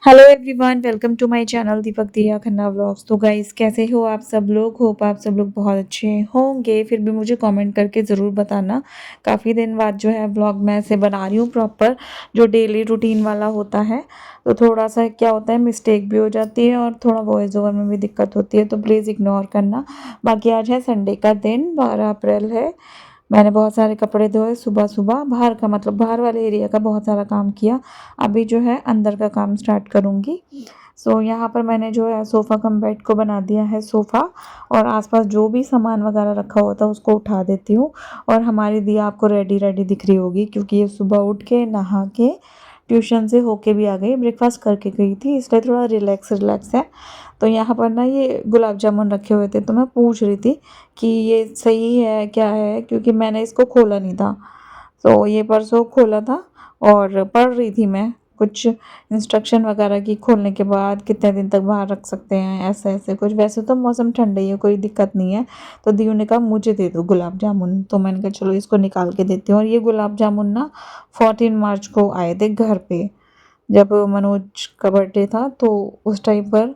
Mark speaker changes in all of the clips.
Speaker 1: Hello everyone, welcome to my channel Deepak Diya Khanna vlogs. तो guys, कैसे हो आप सब लोग? होप आप सब लोग बहुत अच्छे होंगे। फिर भी मुझे कमेंट करके ज़रूर बताना। काफ़ी दिन बाद जो है व्लॉग मैं ऐसे बना रही हूँ प्रॉपर, जो डेली रूटीन वाला होता है। तो थोड़ा सा क्या होता है, मिस्टेक भी हो जाती है और थोड़ा वॉइस ओवर में भी दिक्कत होती है, तो प्लीज़ इग्नोर करना। बाकी आज है संडे का दिन, 12 अप्रैल है। मैंने बहुत सारे कपड़े धोए सुबह सुबह, बाहर का मतलब बाहर वाले एरिया का बहुत सारा काम किया। अभी जो है अंदर का काम स्टार्ट करूँगी। यहाँ पर मैंने जो है सोफ़ा कम बेड को बना दिया है सोफ़ा, और आसपास जो भी सामान वगैरह रखा होता है उसको उठा देती हूँ। और हमारी दिया आपको रेडी रेडी दिख रही होगी, क्योंकि ये सुबह उठ के नहा के ट्यूशन से होके भी आ गई, ब्रेकफास्ट करके गई थी, इसलिए थोड़ा रिलैक्स रिलैक्स है। तो यहाँ पर ना ये गुलाब जामुन रखे हुए थे, तो मैं पूछ रही थी कि ये सही है क्या है, क्योंकि मैंने इसको खोला नहीं था। तो ये परसों खोला था और पढ़ रही थी मैं कुछ इंस्ट्रक्शन वगैरह की, खोलने के बाद कितने दिन तक बाहर रख सकते हैं, ऐसे ऐसे कुछ। वैसे तो मौसम ठंडा ही है, कोई दिक्कत नहीं है। तो दीयू ने कहा मुझे दे दो गुलाब जामुन, तो मैंने कहा चलो इसको निकाल के देती हूँ। और ये गुलाब जामुन ना 14 मार्च को आए थे घर पे, जब मनोज का बर्थडे था, तो उस टाइम पर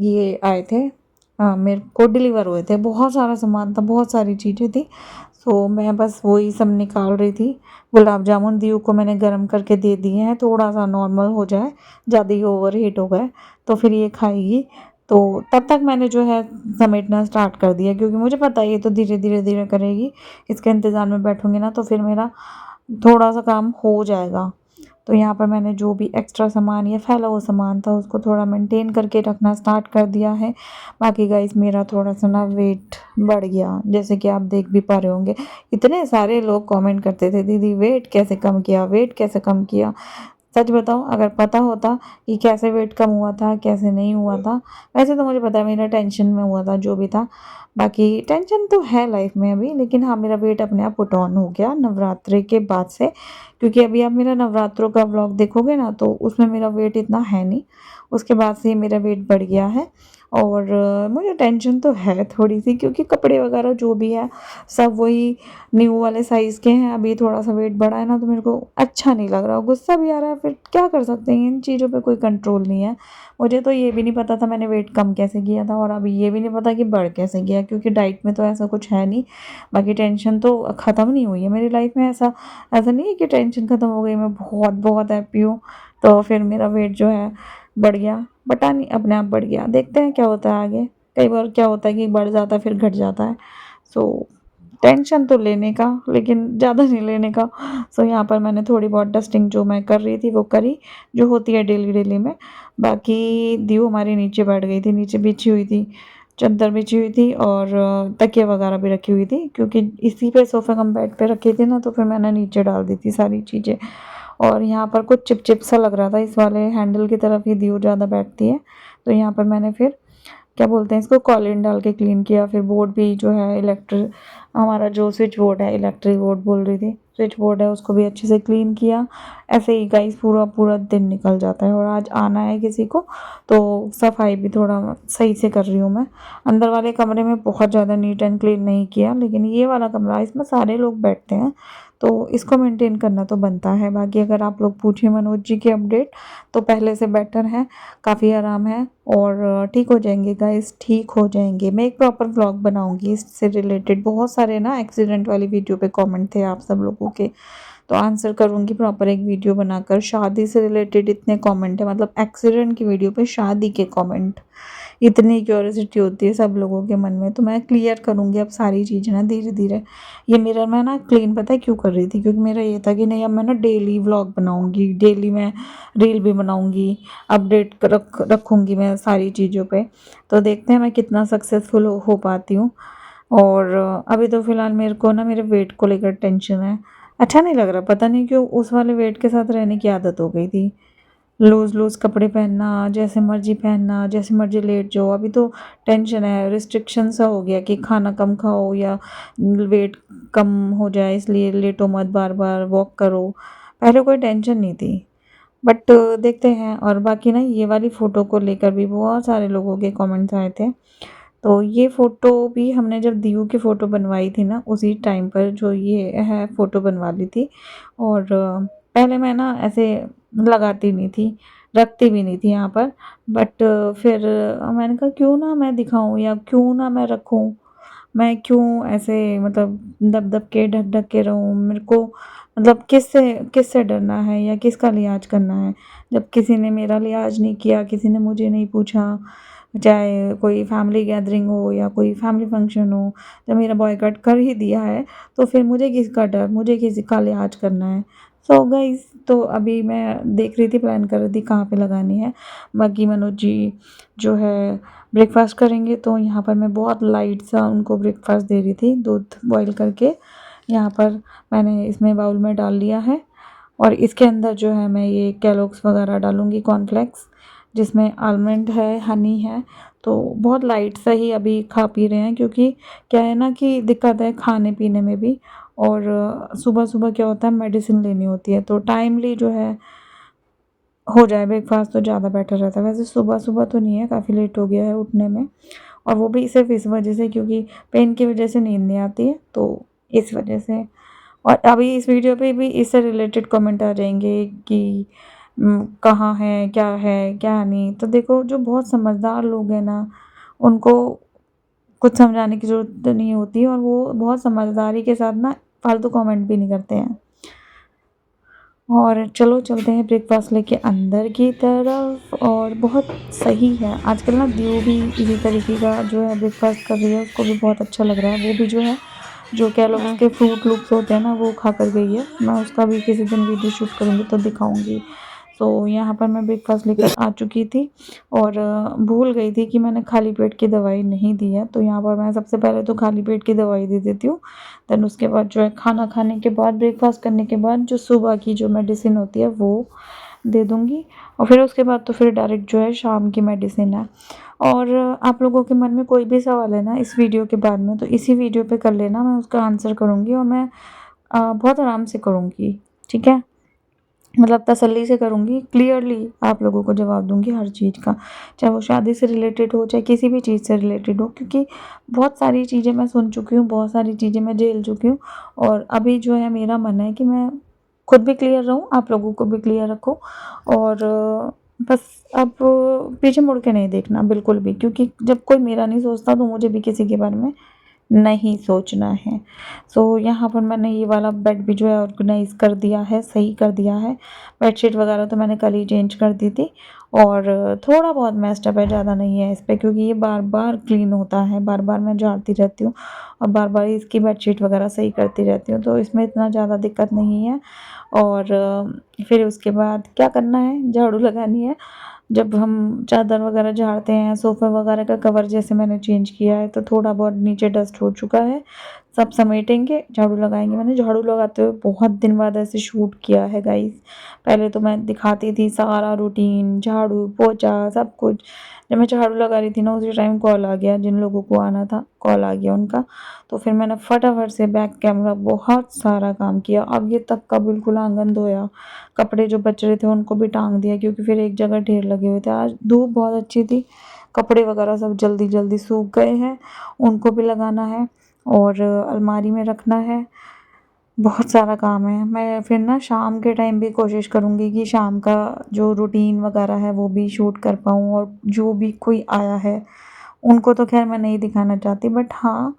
Speaker 1: ये आए थे। मेरे को डिलीवर हुए थे, बहुत सारा सामान था, बहुत सारी चीज़ें थी। तो मैं बस वही सब निकाल रही थी। गुलाब जामुन दीयू को मैंने गर्म करके दे दिए हैं, थोड़ा सा नॉर्मल हो जाए, ज़्यादा ही ओवर हीट हो गए तो फिर ये खाएगी। तो तब तक मैंने जो है समेटना स्टार्ट कर दिया, क्योंकि मुझे पता है ये तो धीरे धीरे धीरे करेगी। इसके इंतज़ार में बैठूंगी ना तो फिर मेरा थोड़ा सा काम हो जाएगा। तो यहाँ पर मैंने जो भी एक्स्ट्रा सामान या फैला हुआ सामान था उसको थोड़ा मेंटेन करके रखना स्टार्ट कर दिया है। बाकी गाइस, मेरा थोड़ा सा ना वेट बढ़ गया, जैसे कि आप देख भी पा रहे होंगे। इतने सारे लोग कमेंट करते थे, दीदी वेट कैसे कम किया, वेट कैसे कम किया। सच बताओ, अगर पता होता कि कैसे वेट कम हुआ था कैसे नहीं हुआ था। वैसे तो मुझे पता है मेरा टेंशन में हुआ था जो भी था। बाकी टेंशन तो है लाइफ में अभी, लेकिन हाँ, मेरा वेट अपने आप पुट ऑन हो गया नवरात्रि के बाद से। क्योंकि अभी आप मेरा नवरात्रों का व्लॉग देखोगे ना तो उसमें मेरा वेट इतना है नहीं। उसके बाद से मेरा वेट बढ़ गया है। और मुझे टेंशन तो है थोड़ी सी, क्योंकि कपड़े वगैरह जो भी है सब वही न्यू वाले साइज़ के हैं। अभी थोड़ा सा वेट बढ़ा है ना, तो मेरे को अच्छा नहीं लग रहा, गुस्सा भी आ रहा है। फिर क्या कर सकते हैं, इन चीज़ों पे कोई कंट्रोल नहीं है। मुझे तो ये भी नहीं पता था मैंने वेट कम कैसे किया था, और अभी ये भी नहीं पता कि बढ़ कैसे गया, क्योंकि डाइट में तो ऐसा कुछ है नहीं। बाकी टेंशन तो ख़त्म नहीं हुई है मेरी लाइफ में। ऐसा ऐसा नहीं है कि टेंशन ख़त्म हो गई, मैं बहुत बहुत हैप्पी हूँ। तो फिर मेरा वेट जो है बढ़ गया, पता नहीं अपने आप बढ़ गया। देखते हैं क्या होता है आगे। कई बार क्या होता है कि बढ़ जाता है फिर घट जाता है। सो टेंशन तो लेने का, लेकिन ज़्यादा नहीं लेने का। यहाँ पर मैंने थोड़ी बहुत डस्टिंग जो मैं कर रही थी वो करी, जो होती है डेली डेली में। बाकी दीव हमारी नीचे बैठ गई थी, नीचे बिछी हुई थी, चादर बिछी हुई थी और तकिया वगैरह भी रखी हुई थी, क्योंकि इसी पे सोफे कम बेड पे रखी थी ना, तो फिर मैंने नीचे डाल दी थी सारी चीज़ें। और यहाँ पर कुछ चिप चिप सा लग रहा था, इस वाले हैंडल की तरफ ही दीव ज़्यादा बैठती है। तो यहाँ पर मैंने फिर क्या बोलते हैं इसको, कॉलिन डाल के क्लीन किया। फिर बोर्ड भी जो है इलेक्ट्रिक, हमारा जो स्विच बोर्ड है, इलेक्ट्रिक बोर्ड बोल रही थी, स्विच बोर्ड है, उसको भी अच्छे से क्लीन किया। ऐसे ही गाइस पूरा पूरा दिन निकल जाता है, और आज आना है किसी को, तो सफाई भी थोड़ा सही से कर रही हूँ मैं। अंदर वाले कमरे में बहुत ज़्यादा नीट एंड क्लीन नहीं किया, लेकिन ये वाला कमरा, इसमें सारे लोग बैठते हैं तो इसको मेंटेन करना तो बनता है। बाकी अगर आप लोग पूछे मनोज जी की अपडेट, तो पहले से बेटर है, काफ़ी आराम है और ठीक हो जाएंगे गाइस, ठीक हो जाएंगे। मैं एक प्रॉपर व्लॉग बनाऊंगी इससे रिलेटेड। बहुत सारे ना एक्सीडेंट वाली वीडियो पे कमेंट थे आप सब लोगों के, तो आंसर करूंगी प्रॉपर एक वीडियो बनाकर। शादी से रिलेटेड इतने कमेंट है, मतलब एक्सीडेंट की वीडियो पे शादी के कमेंट, इतनी क्यूरियोसिटी होती है सब लोगों के मन में। तो मैं क्लियर करूंगी अब सारी चीज़ें ना धीरे धीरे। ये मेरा मैं ना क्लीन पता है क्यों कर रही थी, क्योंकि मेरा ये था कि नहीं, अब मैं ना डेली व्लॉग बनाऊंगी, डेली मैं रील भी बनाऊंगी, अपडेट रखूंगी मैं सारी चीज़ों पे। तो देखते हैं मैं कितना सक्सेसफुल हो पाती हूँ। और अभी तो फ़िलहाल मेरे को ना मेरे वेट को लेकर टेंशन है। अच्छा नहीं लग रहा, पता नहीं क्यों उस वाले वेट के साथ रहने की आदत हो गई थी। लूज़ लूज़ कपड़े पहनना, जैसे मर्जी पहनना, जैसे मर्जी लेट जाओ। अभी तो टेंशन है, रिस्ट्रिक्शन सा हो गया कि खाना कम खाओ या वेट कम हो जाए, इसलिए लेटो मत, बार बार वॉक करो। पहले कोई टेंशन नहीं थी, बट देखते हैं। और बाकी ना ये वाली फ़ोटो को लेकर भी बहुत सारे लोगों के कमेंट्स आए थे। तो ये फ़ोटो भी हमने जब दीयू की फ़ोटो बनवाई थी ना, उसी टाइम पर जो ये है फ़ोटो बनवा ली थी। और पहले मैं ना ऐसे लगाती नहीं थी, रखती भी नहीं थी यहाँ पर। बट फिर मैंने कहा क्यों ना मैं दिखाऊँ या क्यों ना मैं रखूँ, मैं क्यों ऐसे मतलब दब-दब के, ढक-ढक के रहूँ? मेरे को मतलब किससे किससे डरना है या किसका लिहाज़ करना है? जब किसी ने मेरा लिहाज़ नहीं किया, किसी ने मुझे नहीं पूछा, चाहे कोई फैमिली गैदरिंग हो या कोई फैमिली फंक्शन हो, जब मेरा बॉयकॉट कर ही दिया है, तो फिर मुझे किसका डर, मुझे किसी का लिहाज़ करना है? सो गाइज़, तो अभी मैं देख रही थी, प्लान कर रही थी कहाँ पे लगानी है। बाकी मनोज जी जो है ब्रेकफ़ास्ट करेंगे, तो यहाँ पर मैं बहुत लाइट सा उनको ब्रेकफ़ास्ट दे रही थी, दूध बॉयल करके। यहाँ पर मैंने इसमें बाउल में डाल लिया है और इसके अंदर जो है मैं ये केलॉग्स वगैरह डालूँगी, कॉर्नफ्लेक्स, जिसमें आलमंड है, हनी है। तो बहुत लाइट सा ही अभी खा पी रहे हैं, क्योंकि क्या है ना कि दिक्कत है खाने-पीने में भी, और सुबह-सुबह क्या होता है मेडिसिन लेनी होती है, तो टाइमली जो है हो जाए ब्रेकफ़ास्ट तो ज़्यादा बेटर रहता है। वैसे सुबह-सुबह तो नहीं है, काफ़ी लेट हो गया है उठने में, और वो भी सिर्फ़ इस वजह से क्योंकि पेन की वजह से नींद नहीं आती है, तो इस वजह से। और अभी इस वीडियो पे भी इससे रिलेटेड कमेंट आ जाएँगे कि कहाँ है, क्या नहीं। तो देखो, जो बहुत समझदार लोग हैं ना, उनको कुछ समझाने की ज़रूरत नहीं होती, और वो बहुत समझदारी के साथ ना फालतू कमेंट भी नहीं करते हैं। और चलो चलते हैं ब्रेकफ़ास्ट लेके अंदर की तरफ, और बहुत सही है आजकल ना, दीऊ भी इसी तरीके का जो है ब्रेकफ़ास्ट कर रही है, उसको भी बहुत अच्छा लग रहा है। वो भी जो है जो केलॉग्स के फ्रूट लूप्स होते हैं ना, वो खा कर गई है। मैं उसका भी किसी दिन वीडियो शूट करूँगी तो दिखाऊँगी। तो यहाँ पर मैं ब्रेकफ़ास्ट लेकर आ चुकी थी, और भूल गई थी कि मैंने खाली पेट की दवाई नहीं दी है। तो यहाँ पर मैं सबसे पहले तो खाली पेट की दवाई दे देती हूँ। देन उसके बाद जो है खाना खाने के बाद, ब्रेकफ़ास्ट करने के बाद जो सुबह की जो मेडिसिन होती है वो दे दूँगी, और फिर उसके बाद तो फिर डायरेक्ट जो है शाम की मेडिसिन है। और आप लोगों के मन में कोई भी सवाल है ना इस वीडियो के बाद में, तो इसी वीडियो पे कर लेना, मैं उसका आंसर करूँगी, और मैं बहुत आराम से करूँगी, ठीक है? मतलब तसल्ली से करूँगी, क्लियरली आप लोगों को जवाब दूँगी हर चीज़ का, चाहे वो शादी से रिलेटेड हो, चाहे किसी भी चीज़ से रिलेटेड हो, क्योंकि बहुत सारी चीज़ें मैं सुन चुकी हूँ, बहुत सारी चीज़ें मैं झेल चुकी हूँ, और अभी जो है मेरा मन है कि मैं खुद भी क्लियर रहूँ, आप लोगों को भी क्लियर रखूँ, और बस अब पीछे मुड़ के नहीं देखना बिल्कुल भी, क्योंकि जब कोई मेरा नहीं सोचता तो मुझे भी किसी के बारे में नहीं सोचना है। सो यहाँ पर मैंने ये वाला बेड भी जो है ऑर्गेनाइज़ कर दिया है, सही कर दिया है। बेडशीट वगैरह तो मैंने कल ही चेंज कर दी थी, और थोड़ा बहुत मेस्ड अप है, ज़्यादा नहीं है इस पे, क्योंकि ये बार-बार क्लीन होता है, बार-बार मैं झाड़ती रहती हूँ, और बार-बार इसकी बेडशीट वगैरह सही करती रहती हूँ, तो इसमें इतना ज़्यादा दिक्कत नहीं है। और फिर उसके बाद क्या करना है, झाड़ू लगानी है। जब हम चादर वगैरह झाड़ते हैं, सोफ़े वगैरह का कवर जैसे मैंने चेंज किया है, तो थोड़ा बहुत नीचे डस्ट हो चुका है, सब समेटेंगे, झाड़ू लगाएँगे। मैंने झाड़ू लगाते हुए बहुत दिन बाद ऐसे शूट किया है गाइज़। पहले तो मैं दिखाती थी सारा रूटीन, झाड़ू, पोंछा, सब कुछ। जब मैं झाड़ू लगा रही थी ना, उसी टाइम कॉल आ गया, जिन लोगों को आना था, कॉल आ गया उनका। तो फिर मैंने फटाफट से बैक कैमरा बहुत सारा काम किया, आगे तक का बिल्कुल आँगन धोया। कपड़े जो बच रहे थे उनको भी टांग दिया, क्योंकि फिर एक जगह ढेर लगे हुए थे। आज धूप बहुत अच्छी थी, कपड़े वगैरह सब जल्दी जल्दी सूख गए हैं, उनको भी लगाना है, और अलमारी में रखना है। बहुत सारा काम है। मैं फिर ना शाम के टाइम भी कोशिश करूँगी कि शाम का जो रूटीन वगैरह है वो भी शूट कर पाऊँ, और जो भी कोई आया है उनको तो खैर मैं नहीं दिखाना चाहती, बट हाँ,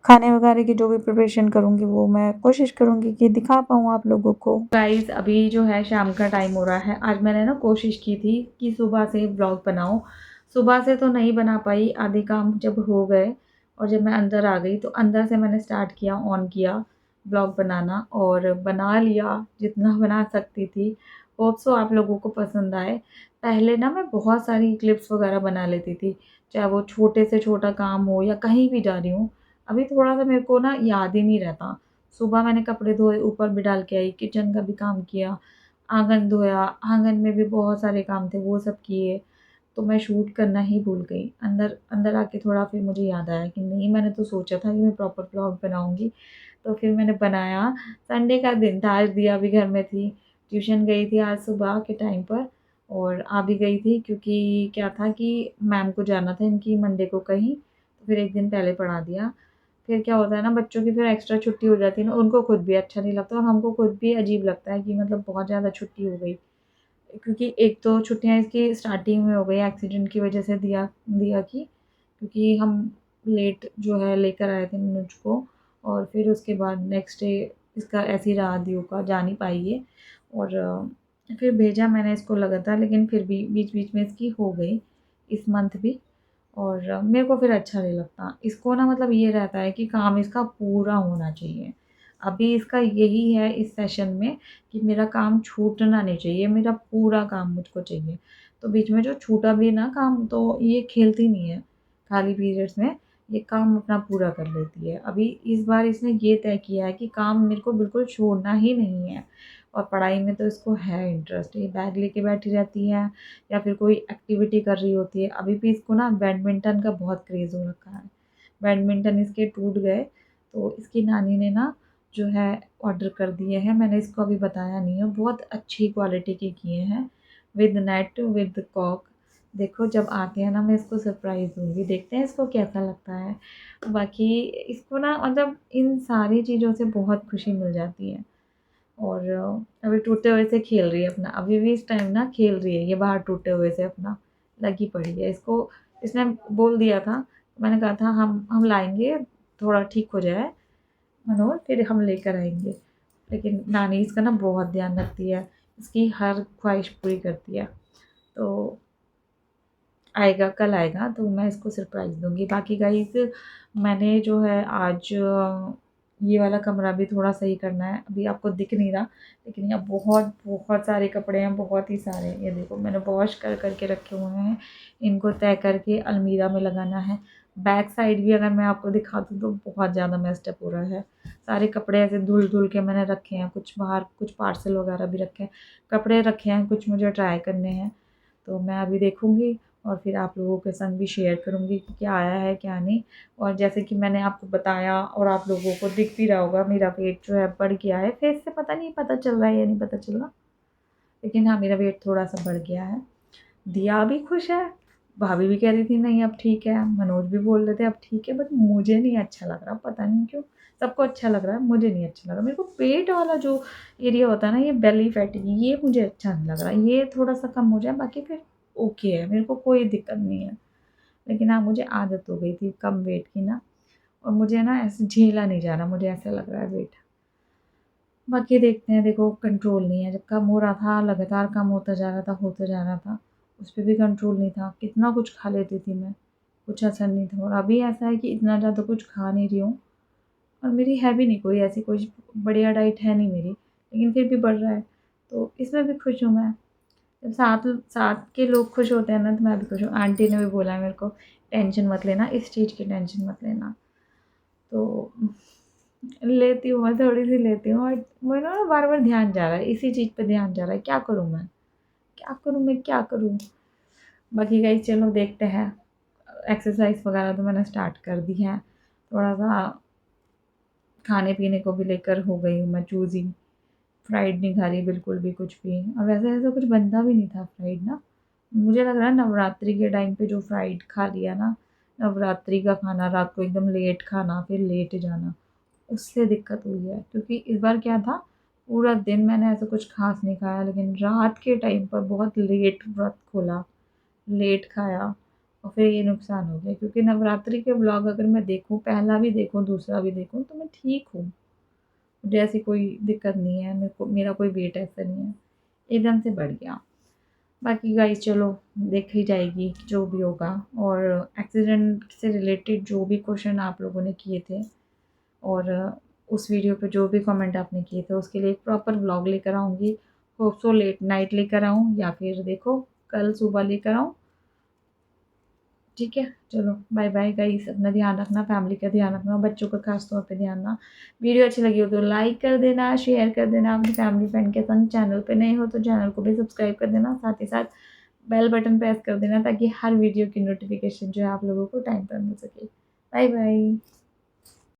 Speaker 1: खाने वगैरह की जो भी प्रिपरेशन करूँगी वो मैं कोशिश करूँगी कि दिखा पाऊँ आप लोगों को। गाइस, अभी जो है शाम का टाइम हो रहा है। आज मैंने ना कोशिश की थी कि सुबह से व्लॉग बनाऊँ। सुबह से तो नहीं बना पाई, आधे काम जब हो गए और जब मैं अंदर आ गई, तो अंदर से मैंने स्टार्ट किया, ऑन किया व्लॉग बनाना, और बना लिया जितना बना सकती थी। होप सो आप लोगों को पसंद आए। पहले ना मैं बहुत सारी क्लिप्स वगैरह बना लेती थी, चाहे वो छोटे से छोटा काम हो या कहीं भी जा रही हूँ। अभी थोड़ा-सा मेरे को ना याद ही नहीं रहता। सुबह मैंने कपड़े धोए, ऊपर भी डाल के आई, किचन का भी काम किया, आँगन धोया, आँगन में भी बहुत सारे काम थे, वो सब किए, तो मैं शूट करना ही भूल गई। अंदर अंदर आके थोड़ा फिर मुझे याद आया कि नहीं, मैंने तो सोचा था कि मैं प्रॉपर व्लॉग बनाऊँगी, तो फिर मैंने बनाया। संडे का दिन था, आज दिया भी घर में थी, ट्यूशन गई थी आज सुबह के टाइम पर, और आ भी गई थी, क्योंकि क्या था कि मैम को जाना था इनकी मंडे को कहीं, तो फिर एक दिन पहले पढ़ा दिया। फिर क्या होता है ना, बच्चों की फिर एक्स्ट्रा छुट्टी हो जाती है ना, उनको खुद भी अच्छा नहीं लगता, और हमको खुद भी अजीब लगता है कि मतलब बहुत ज़्यादा छुट्टी हो गई। क्योंकि एक तो छुट्टियाँ इसकी स्टार्टिंग में हो गई एक्सीडेंट की वजह से दिया दिया की, क्योंकि हम लेट जो है लेकर आए थे मनोज को, और फिर उसके बाद नेक्स्ट डे इसका ऐसे ही रहा दियो का, जा नहीं पाई ये। और फिर भेजा मैंने इसको लगातार, लेकिन फिर भी बीच-बीच में इसकी हो गई इस मंथ भी। और मेरे को फिर अच्छा नहीं लगता। इसको ना मतलब ये रहता है कि काम इसका पूरा होना चाहिए। अभी इसका यही है इस सेशन में कि मेरा काम छूटना नहीं चाहिए, मेरा पूरा काम मुझको चाहिए। तो बीच में जो छूटा भी ना काम, तो ये खेलती नहीं है खाली पीरियड्स में, ये काम अपना पूरा कर लेती है। अभी इस बार इसने ये तय किया है कि काम मेरे को बिल्कुल छोड़ना ही नहीं है, और पढ़ाई में तो इसको है इंटरेस्ट, ये बैग लेके बैठी रहती है या फिर कोई एक्टिविटी कर रही होती है। अभी भी इसको ना बैडमिंटन का बहुत क्रेज़ हो रखा है। बैडमिंटन इसके टूट गए, तो इसकी नानी ने ना जो है ऑर्डर कर दिए हैं, मैंने इसको अभी बताया नहीं है, बहुत अच्छी क्वालिटी के किए हैं, विद नेट विद कॉक। देखो जब आते हैं ना मैं इसको सरप्राइज़ दूँगी, देखते हैं इसको कैसा लगता है। बाकी इसको ना मतलब इन सारी चीज़ों से बहुत खुशी मिल जाती है। और अभी टूटे हुए से खेल रही है अपना, अभी भी इस टाइम ना खेल रही है ये बाहर टूटे हुए से अपना, लगी पड़ी है। इसको इसने बोल दिया था, मैंने कहा था हम लाएँगे, थोड़ा ठीक हो जाए मनोहर फिर हम लेकर आएँगे। लेकिन नानी इसका ना बहुत ध्यान रखती है, इसकी हर ख्वाहिश पूरी करती है। तो आएगा, कल आएगा तो मैं इसको सरप्राइज़ दूँगी। बाकी गाइज़ मैंने जो है आज ये वाला कमरा भी थोड़ा सही करना है। अभी आपको दिख नहीं रहा, लेकिन यहाँ बहुत सारे कपड़े हैं, बहुत ही सारे। ये देखो मैंने वॉश कर के रखे हुए हैं। इनको तय करके अलमीरा में लगाना है। बैक साइड भी अगर मैं आपको दिखा दूँ तो बहुत ज़्यादा मेस्ड अप हो रहा है। सारे कपड़े ऐसे धुल-धुल के मैंने रखे हैं, कुछ बाहर कुछ पार्सल वगैरह भी रखे हैं। कपड़े रखे हैं, कुछ मुझे ट्राई करने हैं। तो मैं अभी देखूँगी और फिर आप लोगों के संग भी शेयर करूँगी कि क्या आया है क्या नहीं। और जैसे कि मैंने आपको बताया और आप लोगों को दिख भी रहा होगा, मेरा वेट जो है बढ़ गया है। फेस से पता नहीं पता चल रहा है या नहीं पता चल रहा, लेकिन हाँ मेरा वेट थोड़ा-सा बढ़ गया है। दिया भी खुश है, भाभी भी कह रही थी नहीं अब ठीक है, मनोज भी बोल रहे थे अब ठीक है, बट मुझे नहीं अच्छा लग रहा, पता नहीं क्यों? सबको अच्छा लग रहा है, मुझे नहीं अच्छा लग रहा। मेरे को पेट वाला जो एरिया होता है ना, ये बेली फैट, ये मुझे अच्छा नहीं लग रहा। ये थोड़ा-सा कम हो जाए, बाकी फिर ओके है, मेरे को कोई दिक्कत नहीं है। लेकिन हाँ, मुझे आदत हो गई थी कम वेट की ना, और मुझे ना ऐसे झेला नहीं जा रहा, मुझे ऐसा लग रहा है वेट। बाकी देखते हैं, देखो कंट्रोल नहीं है, जब कम हो रहा था लगातार कम होता जा रहा था, होता जा रहा था, उस पे भी कंट्रोल नहीं था। कितना कुछ खा लेती थी मैं, कुछ असर नहीं था। और अभी ऐसा है कि इतना ज़्यादा कुछ खा नहीं रही हूँ, और मेरी है भी नहीं कोई ऐसी कोई बढ़िया डाइट है नहीं मेरी, लेकिन फिर भी बढ़ रहा है, तो इसमें भी खुश हूँ मैं। जब साथ साथ के लोग खुश होते हैं ना, तो मैं भी खुश हूँ। आंटी ने भी बोला है मेरे को, टेंशन मत लेना, इस चीज़ की टेंशन मत लेना। तो लेती हूँ, मैं थोड़ी-सी लेती हूँ, और मेरा ना बार-बार ध्यान जा रहा है, इसी चीज़ पे ध्यान जा रहा है, क्या करूँ मैं? क्या करूँ मैं, क्या करूँ? बाकी गाइस चलो देखते हैं, एक्सरसाइज़ वगैरह तो मैंने स्टार्ट कर दी है। थोड़ा-सा खाने-पीने को भी लेकर हो गई हूँ मैं चूज़ी, फ्राइड नहीं खा रही बिल्कुल भी कुछ भी, और वैसे ऐसा कुछ बनता भी नहीं था फ्राइड ना। मुझे लग रहा है नवरात्रि के टाइम पे जो फ्राइड खा लिया ना, नवरात्रि का खाना रात को एकदम लेट खाना, फिर लेट जाना, उससे दिक्कत हुई है। क्योंकि इस बार क्या था, पूरा दिन मैंने ऐसा कुछ ख़ास नहीं खाया, लेकिन रात के टाइम पर बहुत लेट व्रत खोला, लेट खाया, और फिर ये नुकसान हो गया। क्योंकि नवरात्रि के व्लॉग अगर मैं देखूँ, पहला भी देखूँ, दूसरा भी देखूँ, तो मैं ठीक हूँ। मुझे ऐसी कोई दिक्कत नहीं है, मेरा कोई वेट ऐसा नहीं है, एकदम से बढ़ गया। बाकी गाइस चलो देखी जाएगी जो भी होगा। और एक्सीडेंट से रिलेटेड जो भी क्वेश्चन आप लोगों ने किए थे, और उस वीडियो पे जो भी कमेंट आपने किए थे, उसके लिए एक प्रॉपर व्लॉग लेकर आऊँगी। होप सो लेट नाइट लेकर आऊँ, या फिर देखो कल सुबह लेकर आऊँ। ठीक है, चलो बाय बाय गाइस, अपना ध्यान रखना, फैमिली का ध्यान रखना, बच्चों का खास तौर पे ध्यान रखना। वीडियो अच्छी लगी हो तो लाइक कर देना, शेयर कर देना अपनी फैमिली फ्रेंड के संग। चैनल पे नए हो तो चैनल को भी सब्सक्राइब कर देना, साथ ही साथ बेल बटन प्रेस कर देना, ताकि हर वीडियो की नोटिफिकेशन जो है आप लोगों को टाइम पर मिल सके। Bye bye.